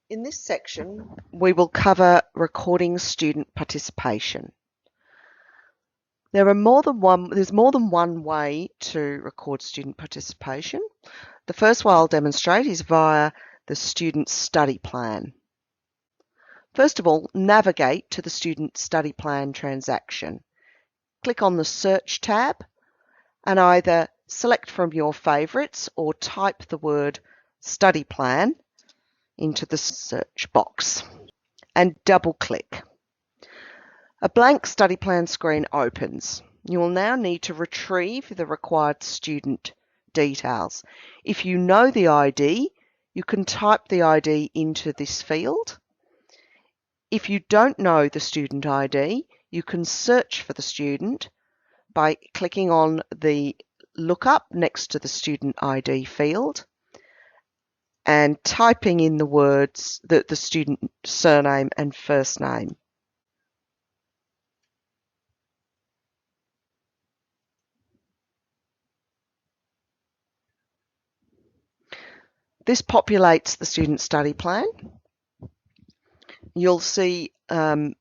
In this section, we will cover recording student participation. There's more than one way to record student participation. The first way I'll demonstrate is via the student study plan. First of all, navigate to the student study plan transaction. Click on the Search tab and either select from your favourites or type the word study plan into the search box and double click. A blank study plan screen opens. You will now need to retrieve the required student details. If you know the ID, you can type the ID into this field. If you don't know the student ID, you can search for the student by clicking on the lookup next to the student ID field and typing in the words, the student surname and first name. This populates the student study plan. You'll see planned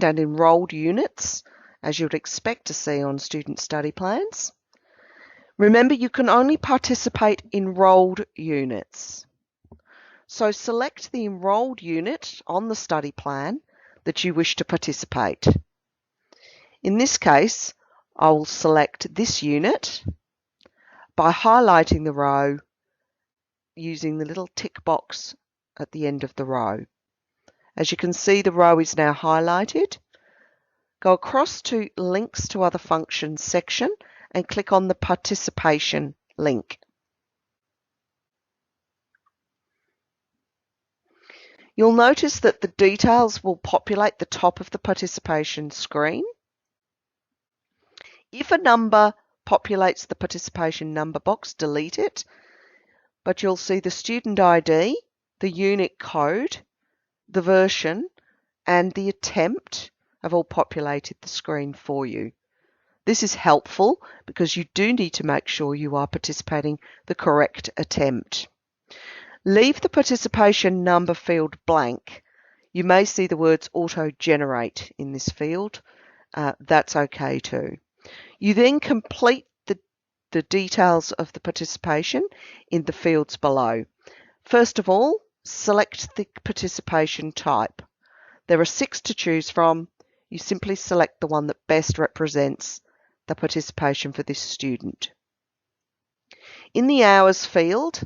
and enrolled units, as you would expect to see on student study plans. Remember, you can only participate in enrolled units. So select the enrolled unit on the study plan that you wish to participate. In this case, I will select this unit by highlighting the row using the little tick box at the end of the row. As you can see, the row is now highlighted. Go across to Links to Other Functions section and click on the Participation link. You'll notice that the details will populate the top of the participation screen. If a number populates the participation number box, delete it, but you'll see the student ID, the unit code, the version, and the attempt have all populated the screen for you. This is helpful because you do need to make sure you are participating the correct attempt. Leave the participation number field blank. You may see the words auto-generate in this field. That's okay too. You then complete the details of the participation in the fields below. First of all, select the participation type. There are 6 to choose from. You simply select the one that best represents the participation for this student. In the hours field,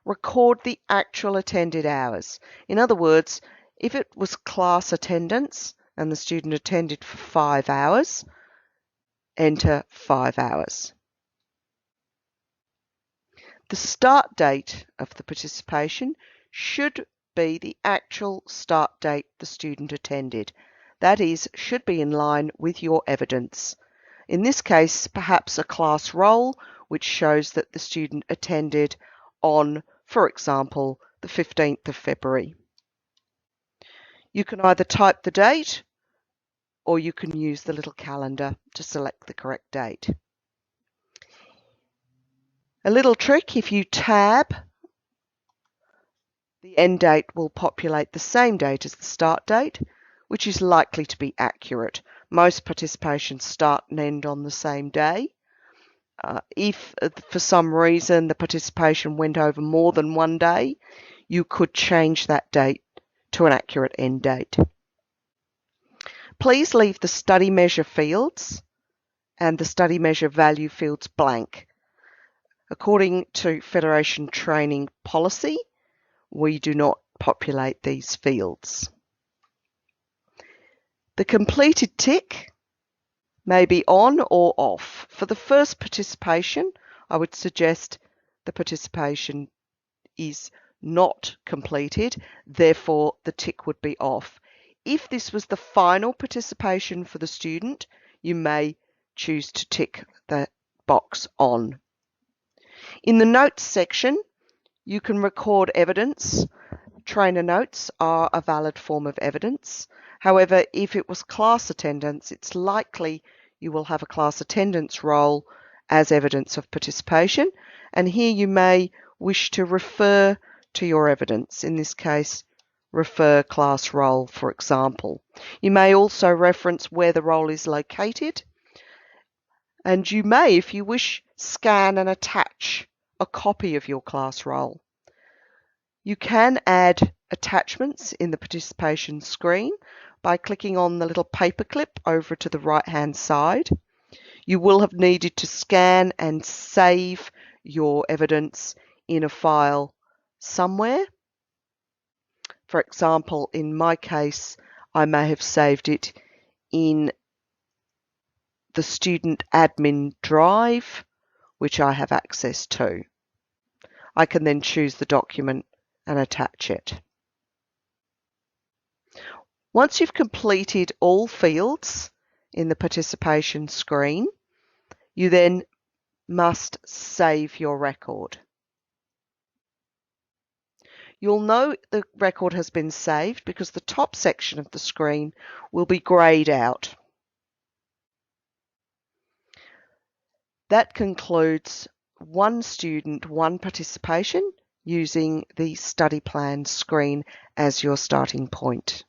record the actual attended hours. In other words, if it was class attendance and the student attended for 5 hours, enter 5 hours. The start date of the participation should be the actual start date the student attended. That is, should be in line with your evidence. In this case, perhaps a class roll, which shows that the student attended on, for example, the 15th of February. You can either type the date or you can use the little calendar to select the correct date. A little trick, if you tab, the end date will populate the same date as the start date, which is likely to be accurate. Most participations start and end on the same day. If for some reason the participation went over more than one day, you could change that date to an accurate end date. Please leave the study measure fields and the study measure value fields blank. According to Federation training policy, we do not populate these fields. The completed tick may be on or off. For the first participation, I would suggest the participation is not completed, therefore the tick would be off. If this was the final participation for the student, you may choose to tick the box on. In the notes section, you can record evidence. Trainer notes are a valid form of evidence. However, if it was class attendance, it's likely you will have a class attendance roll as evidence of participation, and here you may wish to refer to your evidence. In this case, refer class role, for example. You may also reference where the role is located, and you may, if you wish, scan and attach a copy of your class role. You can add attachments in the participation screen by clicking on the little paperclip over to the right-hand side. You will have needed to scan and save your evidence in a file somewhere. For example, in my case, I may have saved it in the student admin drive, which I have access to. I can then choose the document and attach it. Once you've completed all fields in the participation screen, you then must save your record. You'll know the record has been saved because the top section of the screen will be greyed out. That concludes one student, one participation using the study plan screen as your starting point.